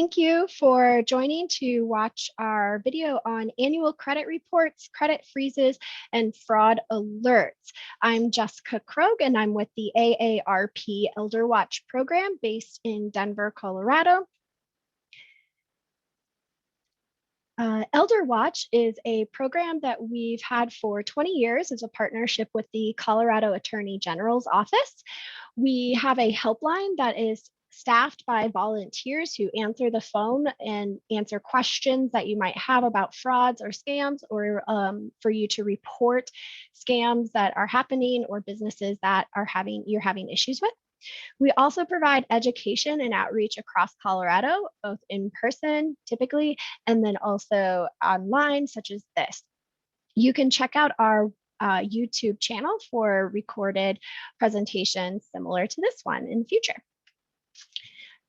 Thank you for joining to watch our video on annual credit reports, credit freezes, and fraud alerts. I'm Jessica Krog, and I'm with the AARP Elder Watch program based in Denver, Colorado. Elder Watch is a program that we've had for 20 years as a partnership with the Colorado Attorney General's office. We have a helpline that is staffed by volunteers who answer the phone and answer questions that you might have about frauds or scams, or for you to report scams that are happening or businesses that you're having issues with. We also provide education and outreach across Colorado, both in person typically, and then also online, such as this. You can check out our YouTube channel for recorded presentations similar to this one in the future.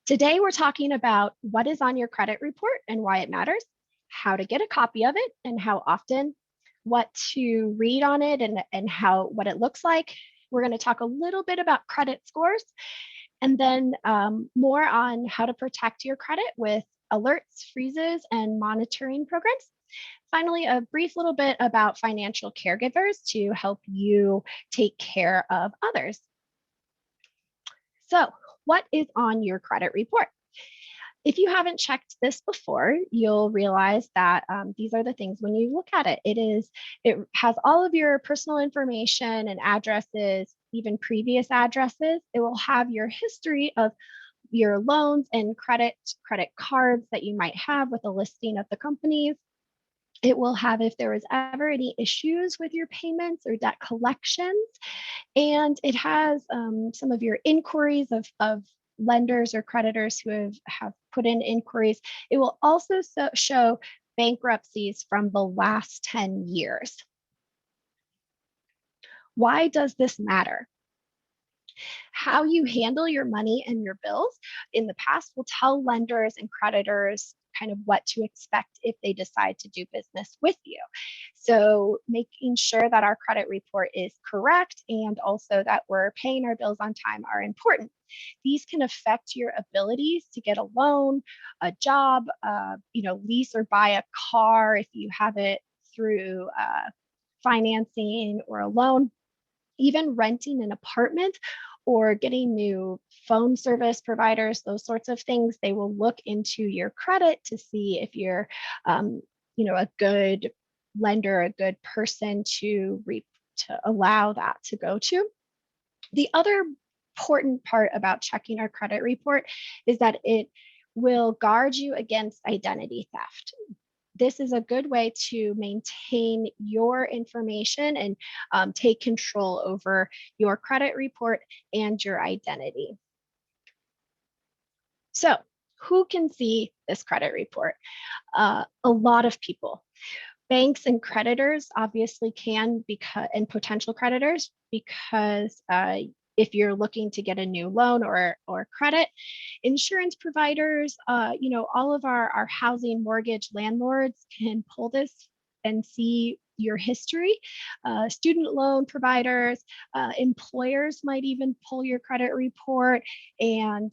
Today, we're talking about what is on your credit report and why it matters, how to get a copy of it and how often, what to read on it and what it looks like. We're going to talk a little bit about credit scores, and then more on how to protect your credit with alerts, freezes, and monitoring programs. Finally, a brief little bit about financial caregivers to help you take care of others. So, what is on your credit report? If you haven't checked this before, you'll realize that these are the things when you look at it. It has all of your personal information and addresses, even previous addresses. It will have your history of your loans and credit cards that you might have with a listing of the companies. It will have if there was ever any issues with your payments or debt collections. And it has some of your inquiries of lenders or creditors who have put in inquiries. It will also show bankruptcies from the last 10 years. Why does this matter? How you handle your money and your bills in the past will tell lenders and creditors kind of what to expect if they decide to do business with you. So making sure that our credit report is correct and also that we're paying our bills on time are important. These can affect your abilities to get a loan, a job, lease or buy a car if you have it through financing or a loan, even renting an apartment or getting new phone service providers, those sorts of things. They will look into your credit to see if you're, a good lender, a good person to allow that to go to. The other important part about checking our credit report is that it will guard you against identity theft. This is a good way to maintain your information and take control over your credit report and your identity. So, who can see this credit report? A lot of people. Banks and creditors obviously can, and potential creditors, because if you're looking to get a new loan or credit, insurance providers, all of our housing mortgage landlords can pull this and see your history. Student loan providers, employers might even pull your credit report, and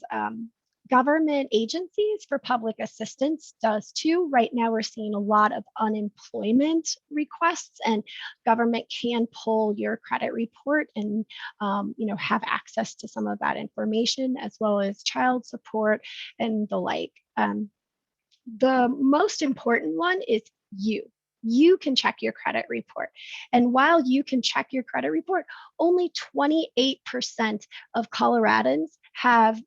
government agencies for public assistance does too. Right now, we're seeing a lot of unemployment requests, and government can pull your credit report and have access to some of that information, as well as child support and the like. The most important one is you. You can check your credit report. And while you can check your credit report, only 28% of Coloradans have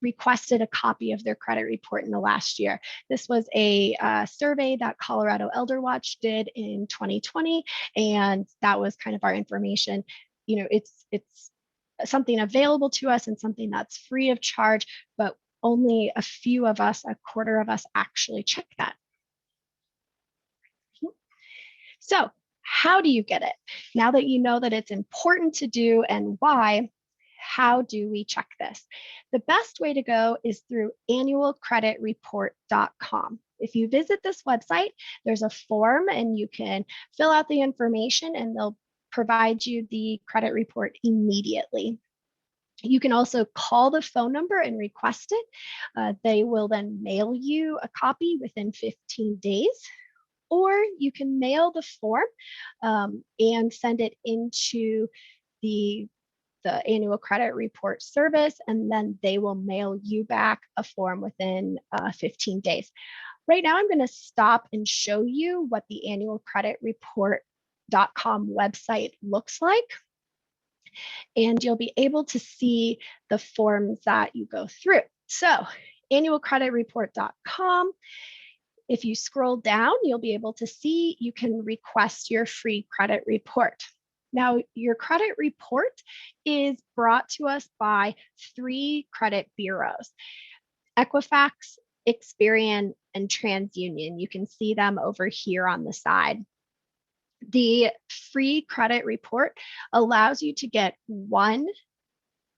requested a copy of their credit report in the last year. This was a survey that Colorado Elder Watch did in 2020, and that was kind of our information. It's something available to us and something that's free of charge, but only a few of us, a quarter of us, actually check that. So, how do you get it? Now that you know that it's important to do and why, how do we check this? The best way to go is through annualcreditreport.com. If you visit this website, there's a form and you can fill out the information and they'll provide you the credit report immediately. You can also call the phone number and request it. They will then mail you a copy within 15 days, or you can mail the form and send it into the annual credit report service, and then they will mail you back a form within 15 days. Right now, I'm going to stop and show you what the annual credit report.com website looks like. And you'll be able to see the forms that you go through. So annualcreditreport.com. If you scroll down, you'll be able to see you can request your free credit report. Now, your credit report is brought to us by 3 credit bureaus: Equifax, Experian, and TransUnion. You can see them over here on the side. The free credit report allows you to get 1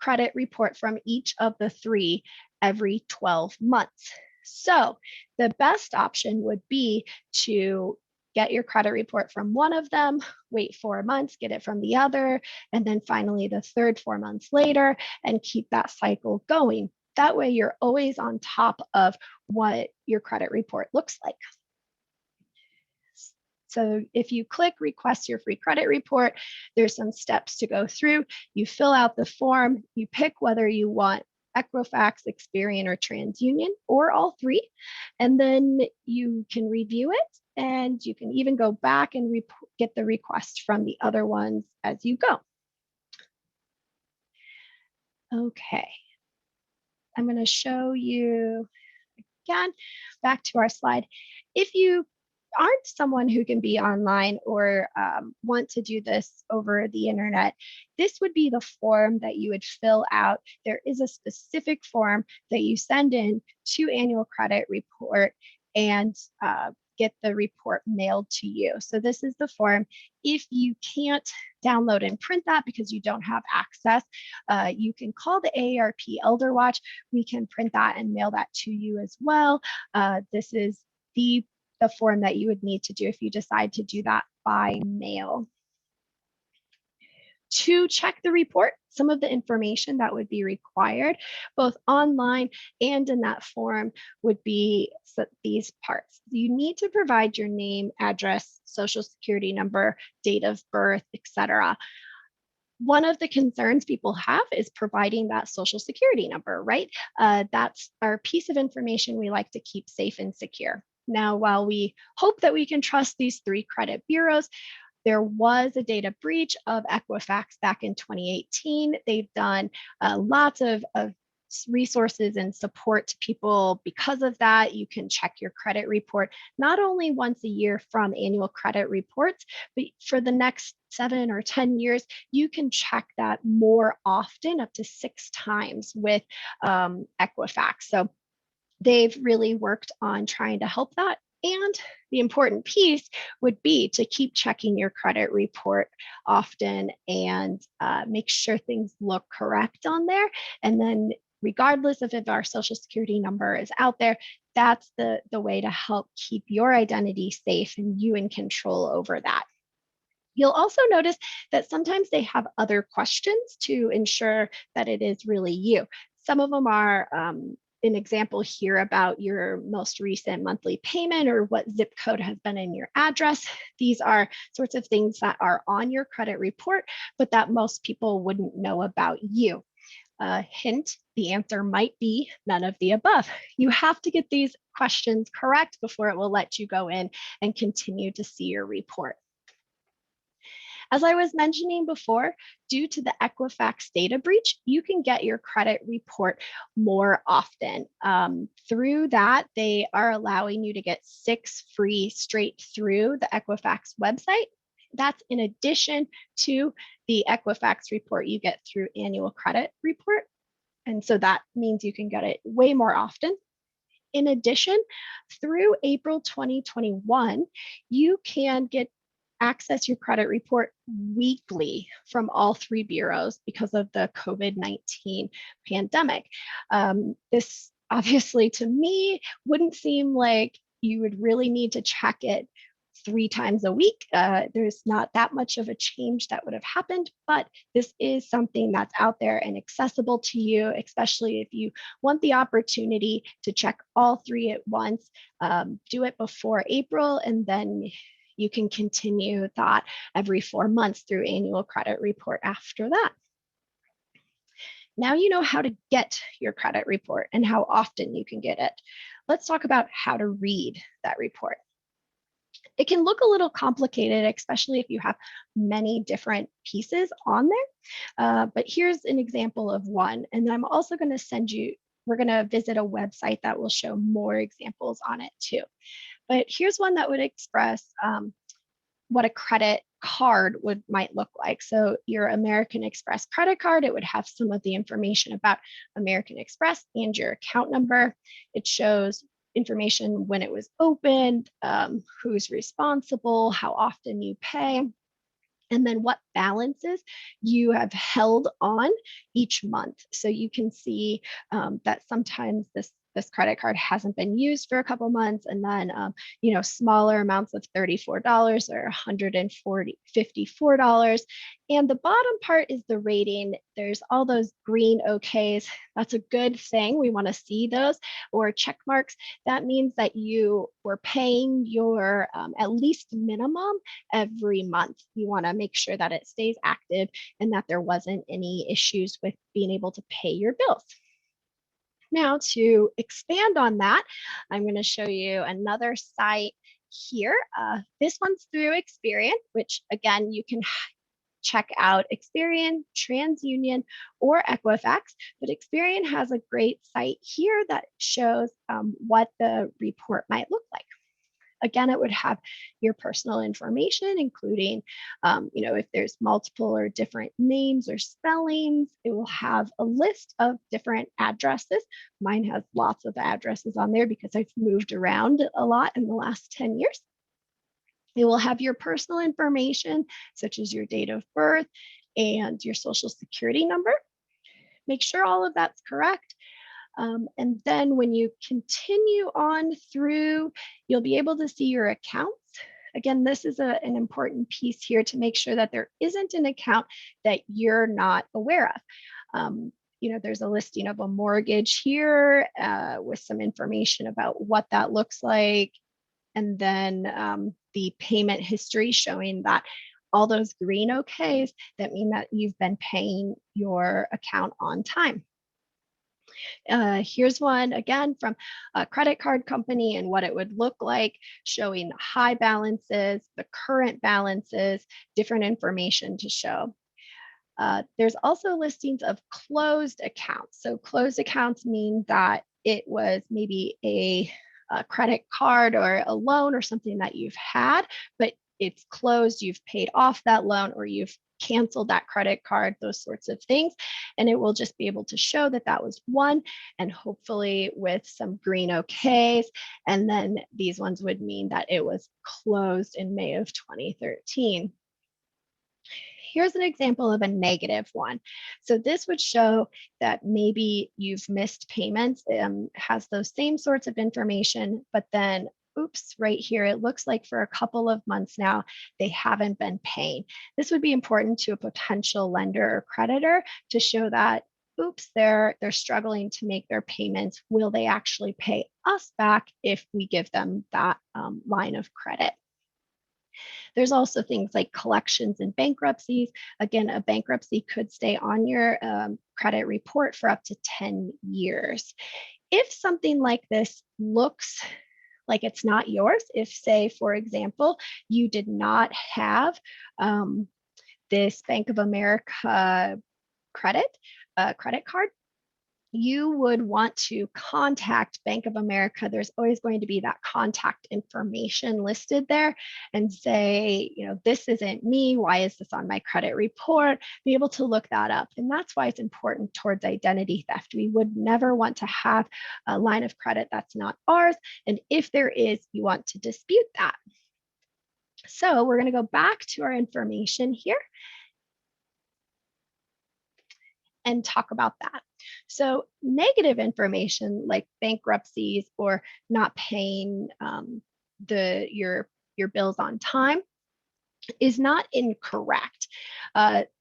credit report from each of the 3 every 12 months. So the best option would be to get your credit report from one of them, wait 4 months, get it from the other, and then finally the third 4 months later, and keep that cycle going. That way you're always on top of what your credit report looks like. So if you click request your free credit report, there's some steps to go through. You fill out the form, you pick whether you want Equifax, Experian, or TransUnion, or all 3, and then you can review it, and you can even go back and get the request from the other ones as you go. Okay, I'm going to show you again, back to our slide. If you aren't someone who can be online or want to do this over the internet, this would be the form that you would fill out. There is a specific form that you send in to Annual Credit Report and get the report mailed to you. So this is the form. If you can't download and print that because you don't have access, you can call the AARP Elder Watch. We can print that and mail that to you as well. This is the form that you would need to do if you decide to do that by mail. To check the report, some of the information that would be required, both online and in that form, would be these parts. You need to provide your name, address, social security number, date of birth, etc. One of the concerns people have is providing that social security number, right? That's our piece of information we like to keep safe and secure. Now, while we hope that we can trust these 3 credit bureaus, there was a data breach of Equifax back in 2018. They've done lots of resources and support to people because of that. You can check your credit report not only once a year from Annual Credit Reports, but for the next 7 or 10 years, you can check that more often, up to 6 times with Equifax. So they've really worked on trying to help that. And the important piece would be to keep checking your credit report often and make sure things look correct on there. And then regardless of if our social security number is out there, that's the way to help keep your identity safe and you in control over that. You'll also notice that sometimes they have other questions to ensure that it is really you. Some of them are an example here about your most recent monthly payment or what zip code has been in your address. These are sorts of things that are on your credit report, but that most people wouldn't know about you. Hint, the answer might be none of the above. You have to get these questions correct before it will let you go in and continue to see your report. As I was mentioning before, due to the Equifax data breach, you can get your credit report more often. Through that, they are allowing you to get 6 free straight through the Equifax website. That's in addition to the Equifax report you get through Annual Credit Report. And so that means you can get it way more often. In addition, through April 2021, you can access your credit report weekly from all 3 bureaus because of the COVID-19 pandemic. This obviously to me wouldn't seem like you would really need to check it 3 times a week. There's not that much of a change that would have happened, but this is something that's out there and accessible to you, especially if you want the opportunity to check all 3 at once. Do it before April, and then you can continue that every 4 months through annual credit report after that. Now you know how to get your credit report and how often you can get it. Let's talk about how to read that report. It can look a little complicated, especially if you have many different pieces on there. But here's an example of one. And I'm also going to send you, we're going to visit a website that will show more examples on it too. But here's one that would express what a credit card might look like. So your American Express credit card, it would have some of the information about American Express and your account number. It shows information when it was opened, who's responsible, how often you pay, and then what balances you have held on each month. So you can see that sometimes this credit card hasn't been used for a couple months, and then smaller amounts of $34 or $154. And the bottom part is the rating. There's all those green OKs. That's a good thing. We want to see those, or check marks. That means that you were paying your at least minimum every month. You want to make sure that it stays active and that there wasn't any issues with being able to pay your bills. Now, to expand on that, I'm going to show you another site here. This one's through Experian, which again, you can check out Experian, TransUnion, or Equifax. But Experian has a great site here that shows what the report might look like. Again, it would have your personal information, including, if there's multiple or different names or spellings. It will have a list of different addresses. Mine has lots of addresses on there because I've moved around a lot in the last 10 years. It will have your personal information, such as your date of birth and your social security number. Make sure all of that's correct. And then when you continue on through, you'll be able to see your accounts. Again, this is an important piece here to make sure that there isn't an account that you're not aware of. There's a listing of a mortgage here with some information about what that looks like. And then the payment history showing that all those green OKs, that mean that you've been paying your account on time. Here's one again from a credit card company and what it would look like, showing high balances, the current balances, different information to show. There's also listings of closed accounts. So closed accounts mean that it was maybe a credit card or a loan or something that you've had, but it's closed, you've paid off that loan, or you've canceled that credit card, those sorts of things. And it will just be able to show that that was one, and hopefully with some green OKs. And then these ones would mean that it was closed in May of 2013. Here's an example of a negative one. So this would show that maybe you've missed payments, has those same sorts of information, but then oops, right here, it looks like for a couple of months now, they haven't been paying. This would be important to a potential lender or creditor to show that, oops, they're struggling to make their payments. Will they actually pay us back if we give them that line of credit? There's also things like collections and bankruptcies. Again, a bankruptcy could stay on your credit report for up to 10 years. If something like this looks like it's not yours, if say, for example, you did not have this Bank of America credit card, you would want to contact Bank of America. There's always going to be that contact information listed there, and say, this isn't me. Why is this on my credit report? Be able to look that up. And that's why it's important towards identity theft. We would never want to have a line of credit that's not ours. And if there is, you want to dispute that. So we're going to go back to our information here and talk about that. So negative information like bankruptcies or not paying your your bills on time is not incorrect.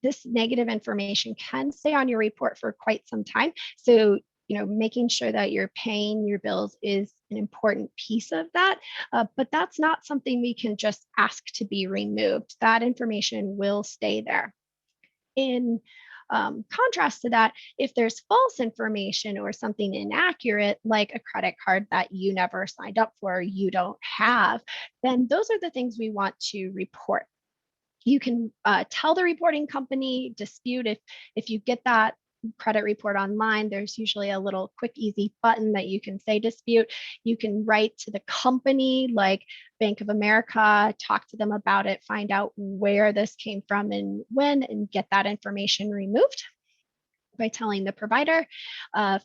This negative information can stay on your report for quite some time. So, making sure that you're paying your bills is an important piece of that. But that's not something we can just ask to be removed. That information will stay there. In contrast to that, if there's false information or something inaccurate, like a credit card that you never signed up for, you don't have, then those are the things we want to report. You can tell the reporting company, dispute. If you get that credit report online, there's usually a little quick, easy button that you can say dispute. You can write to the company like Bank of America, talk to them about it, find out where this came from and when, and get that information removed by telling the provider.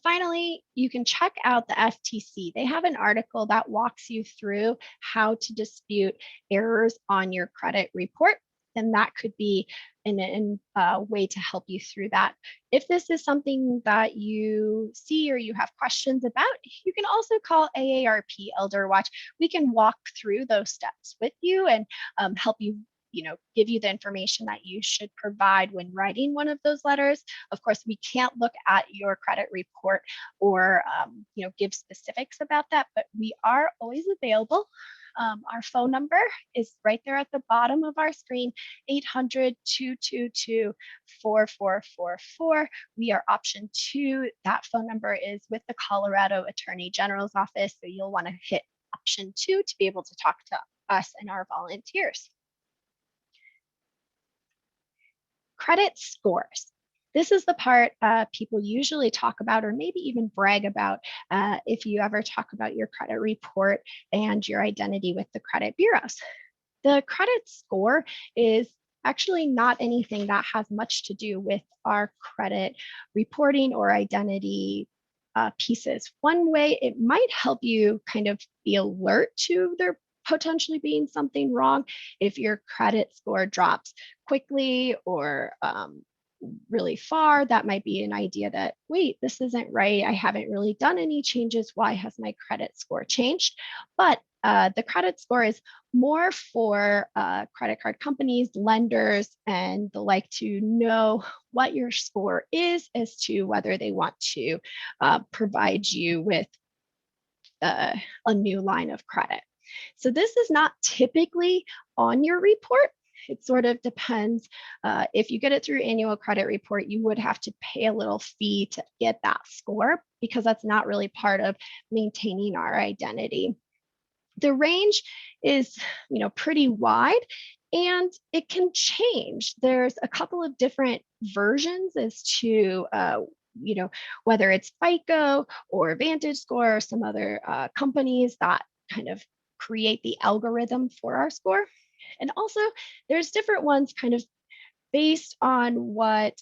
Finally, you can check out the FTC. They have an article that walks you through how to dispute errors on your credit report. And that could be a way to help you through that. If this is something that you see or you have questions about, you can also call AARP Elder Watch. We can walk through those steps with you and help you, give you the information that you should provide when writing one of those letters. Of course, we can't look at your credit report or, give specifics about that, but we are always available. Our phone number is right there at the bottom of our screen, 800-222-4444. We are option 2. That phone number is with the Colorado Attorney General's office, so you'll want to hit option 2 to be able to talk to us and our volunteers. Credit scores. This is the part people usually talk about or maybe even brag about if you ever talk about your credit report and your identity with the credit bureaus. The credit score is actually not anything that has much to do with our credit reporting or identity pieces. One way it might help you kind of be alert to there potentially being something wrong if your credit score drops quickly or really far. That might be an idea that, wait, this isn't right. I haven't really done any changes. Why has my credit score changed? But the credit score is more for credit card companies, lenders, and the like to know what your score is as to whether they want to provide you with a new line of credit. So this is not typically on your report. It sort of depends. If you get it through annual credit report, you would have to pay a little fee to get that score because that's not really part of maintaining our identity. The range is, pretty wide and it can change. There's a couple of different versions as to whether it's FICO or Vantage Score or some other companies that kind of create the algorithm for our score. And also there's different ones kind of based on what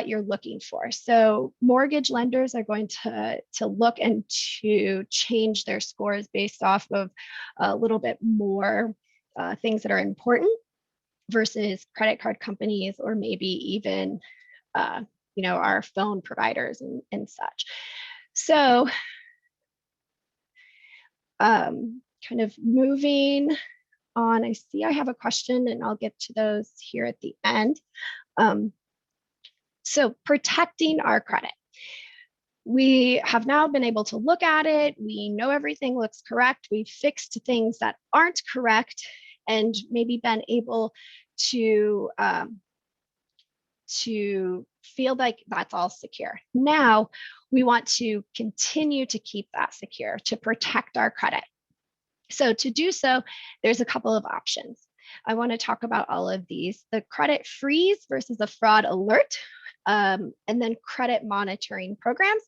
you're looking for. So mortgage lenders are going to look and to change their scores based off of a little bit more things that are important versus credit card companies or maybe even our phone providers and such. So kind of moving on, I see I have a question and I'll get to those here at the end. So protecting our credit. We have now been able to look at it. We know everything looks correct. We've fixed things that aren't correct and maybe been able to feel like that's all secure. Now we want to continue to keep that secure, to protect our credit. So to do so, there's a couple of options. I want to talk about all of these: the credit freeze versus a fraud alert, and then credit monitoring programs.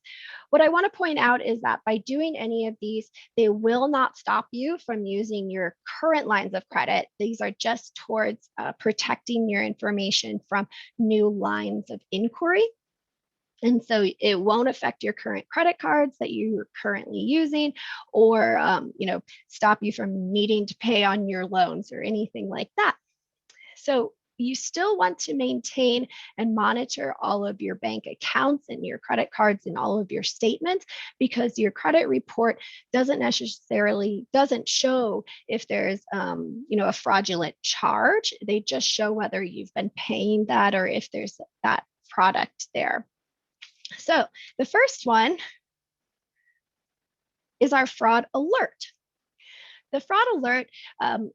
What I want to point out is that by doing any of these, they will not stop you from using your current lines of credit. These are just towards protecting your information from new lines of inquiry. And so it won't affect your current credit cards that you're currently using or, stop you from needing to pay on your loans or anything like that. So you still want to maintain and monitor all of your bank accounts and your credit cards and all of your statements, because your credit report doesn't show if there's a fraudulent charge. They just show whether you've been paying that or if there's that product there. So the first one is our fraud alert. The fraud alert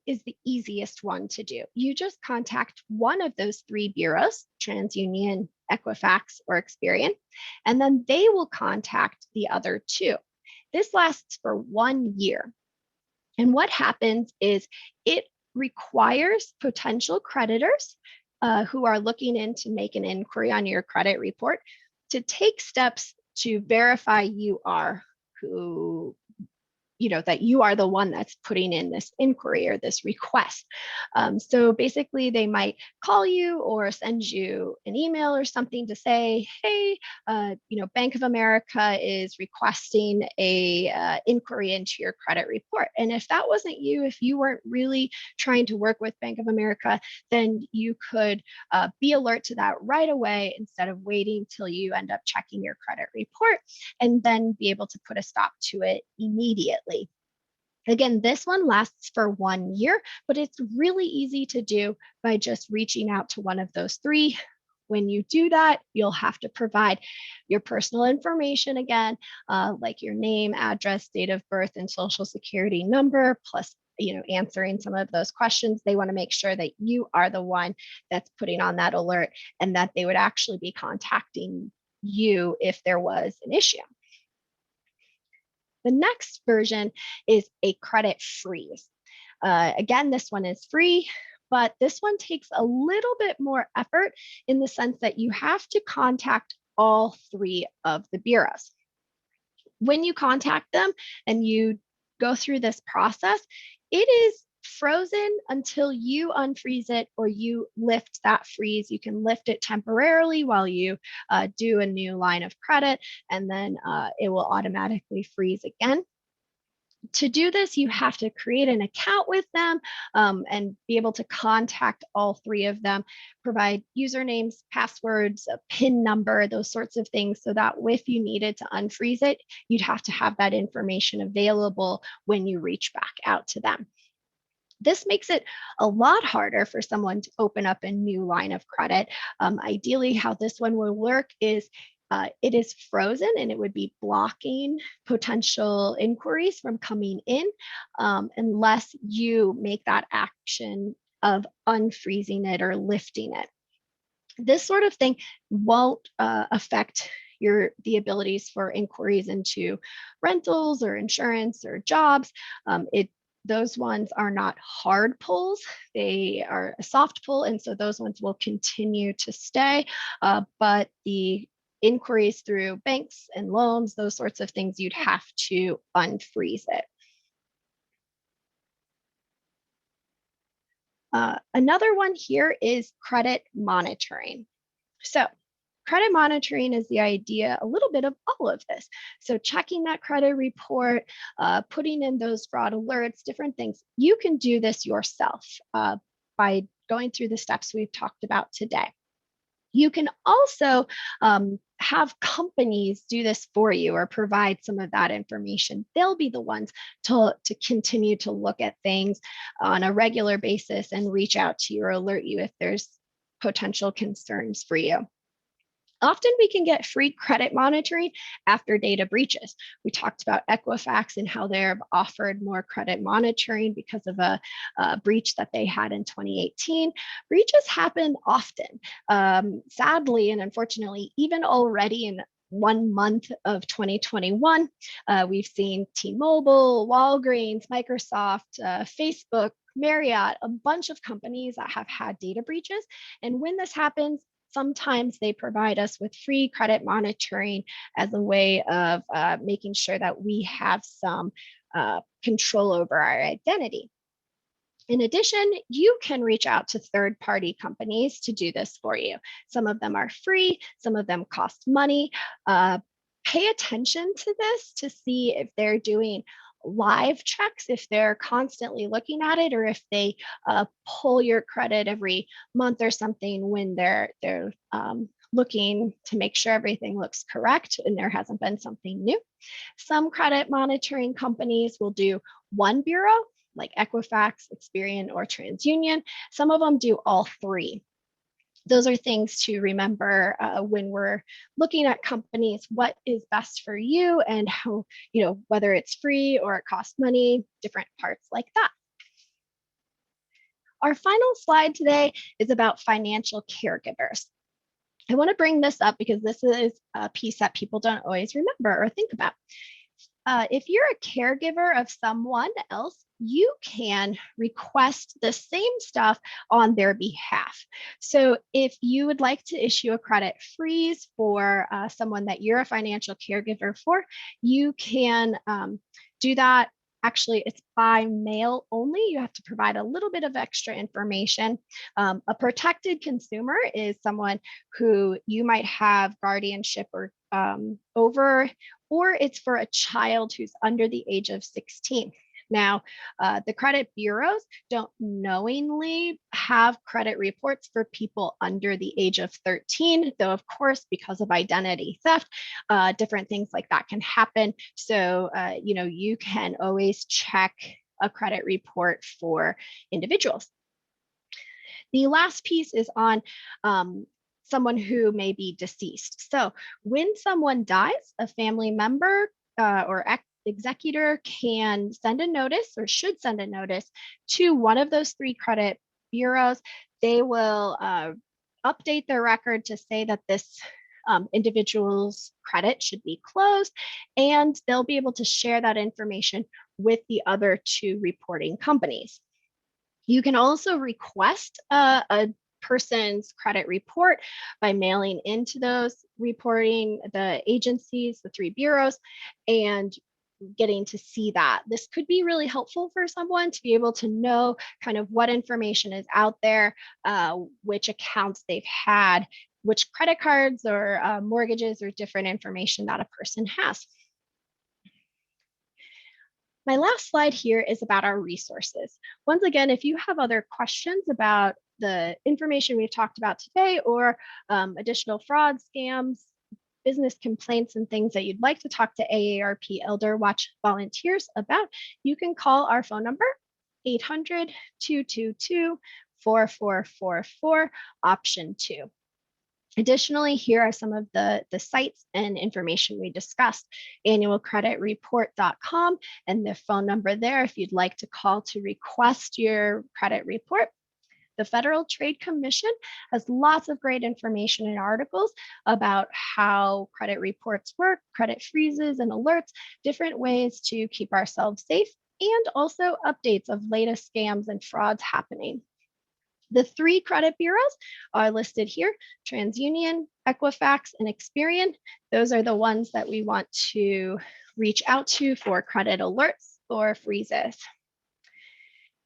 is the easiest one to do. You just contact one of those three bureaus, TransUnion, Equifax, or Experian, and then they will contact the other two. This lasts for 1 year. And what happens is it requires potential creditors who are looking in to make an inquiry on your credit report to take steps to verify you are who that you are the one that's putting in this inquiry or this request. So basically, they might call you or send you an email or something to say, hey, Bank of America is requesting a inquiry into your credit report. And if that wasn't you, if you weren't really trying to work with Bank of America, then you could be alert to that right away instead of waiting till you end up checking your credit report, and then be able to put a stop to it immediately. Again, this one lasts for 1 year, but it's really easy to do by just reaching out to one of those three. When you do that, you'll have to provide your personal information again, like your name, address, date of birth, and social security number, plus answering some of those questions. They want to make sure that you are the one that's putting on that alert and that they would actually be contacting you if there was an issue. The next version is a credit freeze. Again, this one is free, but this one takes a little bit more effort in the sense that you have to contact all three of the bureaus. When you contact them and you go through this process, it is frozen until you unfreeze it or you lift that freeze. You can lift it temporarily while you do a new line of credit, and then it will automatically freeze again. To do this, you have to create an account with them and be able to contact all three of them, provide usernames, passwords, a PIN number, those sorts of things, so that if you needed to unfreeze it, you'd have to have that information available when you reach back out to them. This makes it a lot harder for someone to open up a new line of credit. Ideally, how this one will work is it is frozen and it would be blocking potential inquiries from coming in unless you make that action of unfreezing it or lifting it. This sort of thing won't affect the abilities for inquiries into rentals or insurance or jobs. Those ones are not hard pulls, they are a soft pull, and so those ones will continue to stay. But the inquiries through banks and loans, those sorts of things, you'd have to unfreeze it. Another one here is credit monitoring. So credit monitoring is the idea, a little bit of all of this. So checking that credit report, putting in those fraud alerts, different things. You can do this yourself by going through the steps we've talked about today. You can also have companies do this for you or provide some of that information. They'll be the ones to continue to look at things on a regular basis and reach out to you or alert you if there's potential concerns for you. Often we can get free credit monitoring after data breaches. We talked about Equifax and how they're offered more credit monitoring because of a breach that they had in 2018. Breaches happen often. Sadly and unfortunately, even already in 1 month of 2021, we've seen T-Mobile, Walgreens, Microsoft, Facebook, Marriott, a bunch of companies that have had data breaches. And when this happens, sometimes they provide us with free credit monitoring as a way of making sure that we have some control over our identity. In addition, you can reach out to third-party companies to do this for you. Some of them are free, some of them cost money. Pay attention to this to see if they're doing live checks if they're constantly looking at it, or if they pull your credit every month or something when they're looking to make sure everything looks correct and there hasn't been something new. Some credit monitoring companies will do one bureau, like Equifax, Experian, or TransUnion. Some of them do all three. Those are things to remember when we're looking at companies, what is best for you and how, whether it's free or it costs money, different parts like that. Our final slide today is about financial caregivers. I want to bring this up because this is a piece that people don't always remember or think about. If you're a caregiver of someone else, you can request the same stuff on their behalf. So if you would like to issue a credit freeze for someone that you're a financial caregiver for, you can do that. Actually, it's by mail only. You have to provide a little bit of extra information. A protected consumer is someone who you might have guardianship or over, or it's for a child who's under the age of 16. Now, the credit bureaus don't knowingly have credit reports for people under the age of 13, though, of course, because of identity theft, different things like that can happen. So, you can always check a credit report for individuals. The last piece is on someone who may be deceased. So when someone dies, a family member or executor can send a notice or should send a notice to one of those three credit bureaus. They will update their record to say that this individual's credit should be closed, and they'll be able to share that information with the other two reporting companies. You can also request a person's credit report by mailing into those reporting, the agencies, the three bureaus, and getting to see that. This could be really helpful for someone to be able to know kind of what information is out there, which accounts they've had, which credit cards or mortgages or different information that a person has. My last slide here is about our resources. Once again, if you have other questions about the information we've talked about today or additional fraud, scams, business complaints, and things that you'd like to talk to AARP Elder Watch volunteers about, you can call our phone number, 800-222-4444, option 2. Additionally, here are some of the sites and information we discussed: annualcreditreport.com and the phone number there if you'd like to call to request your credit report. The Federal Trade Commission has lots of great information and articles about how credit reports work, credit freezes and alerts, different ways to keep ourselves safe, and also updates of latest scams and frauds happening. The three credit bureaus are listed here: TransUnion, Equifax, and Experian. Those are the ones that we want to reach out to for credit alerts or freezes.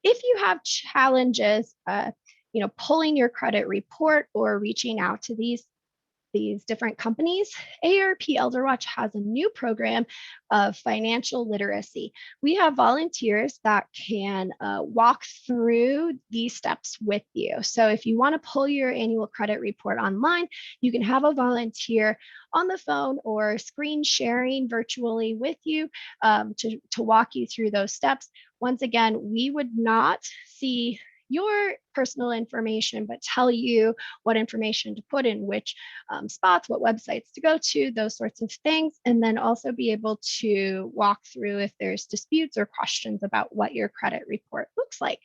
If you have challenges, pulling your credit report or reaching out to these different companies, AARP Elder Watch has a new program of financial literacy. We have volunteers that can walk through these steps with you. So if you want to pull your annual credit report online, you can have a volunteer on the phone or screen sharing virtually with you to walk you through those steps. Once again, we would not see your personal information, but tell you what information to put in which spots, what websites to go to, those sorts of things, and then also be able to walk through if there's disputes or questions about what your credit report looks like.